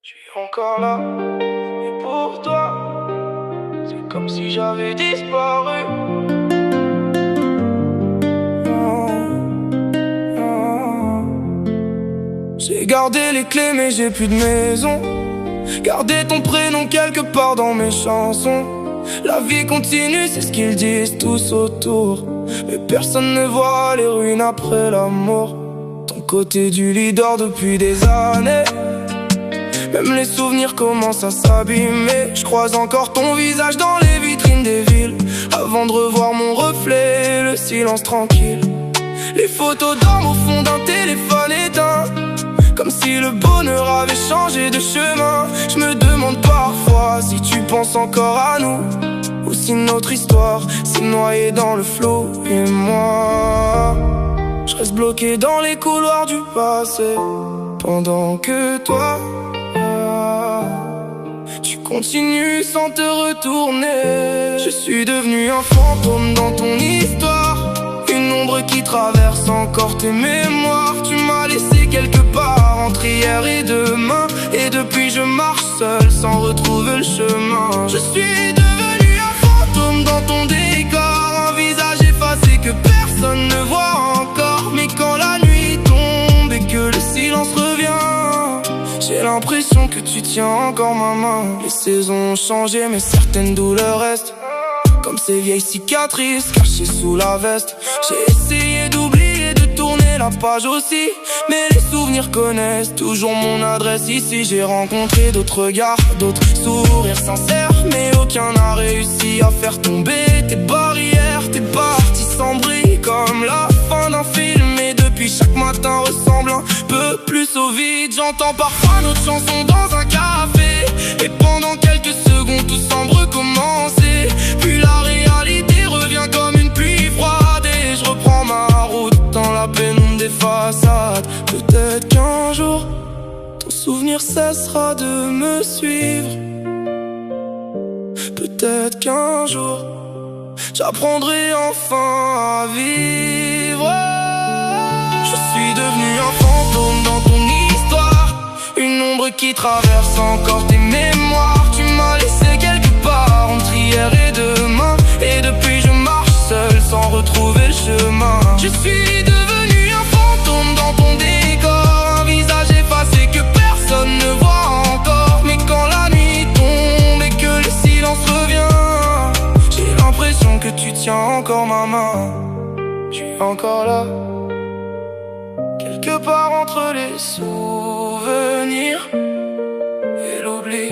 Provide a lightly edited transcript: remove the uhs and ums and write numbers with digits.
Je suis encore là, et pour toi, c'est comme si j'avais disparu. J'ai gardé les clés mais j'ai plus de maison. Gardé ton prénom quelque part dans mes chansons. La vie continue, c'est ce qu'ils disent tous autour. Mais personne ne voit les ruines après l'amour. Ton côté du lit dort depuis des années. Même les souvenirs commencent à s'abîmer. Je croise encore ton visage dans les vitrines des villes. Avant de revoir mon reflet, le silence tranquille. Les photos d'hommes au fond d'un téléphone éteint. Comme si le bonheur avait changé de chemin. Je me demande parfois si tu penses encore à nous, ou si notre histoire s'est noyée dans le flot. Et moi, je reste bloqué dans les couloirs du passé, pendant que toi, tu continues sans te retourner. Je suis devenu un fantôme dans ton histoire, une ombre qui traverse encore tes mémoires. Tu m'as laissé quelque part entre hier et demain, et depuis je marche seul sans retrouver le chemin. Je suis devenu un fantôme dans ton décor, un visage effacé que personne ne voit encore. Mais quand la nuit tombe et que le silence revient, j'ai l'impression que tu tiens encore ma main. Les saisons ont changé mais certaines douleurs restent, comme ces vieilles cicatrices cachées sous la veste. J'ai essayé d'oublier, de tourner la page aussi, mais les souvenirs connaissent toujours mon adresse ici. J'ai rencontré d'autres regards, d'autres sourires sincères, mais aucun n'a réussi à faire tomber tes barrières. T'es parti sans bruit comme la fin d'un film, et depuis chaque matin ressemble un peu plus au vide. J'entends parfois notre chanson dans un café, et pendant quelques secondes tout semble recommencer. Puis la réalité revient comme une pluie froide, et je reprends ma route dans la pénombre des façades. Peut-être qu'un jour ton souvenir cessera de me suivre. Peut-être qu'un jour j'apprendrai enfin à vivre. Je suis devenu un fantôme dans ton histoire, une ombre qui traverse encore tes mémoires. Tu m'as laissé quelque part entre hier et demain, et depuis je marche seul sans retrouver le chemin. Je suis devenu un fantôme dans ton décor, un visage effacé que personne ne voit encore. Mais quand la nuit tombe et que le silence revient, j'ai l'impression que tu tiens encore ma main. Je suis encore là, quelque part entre les souvenirs et l'oubli.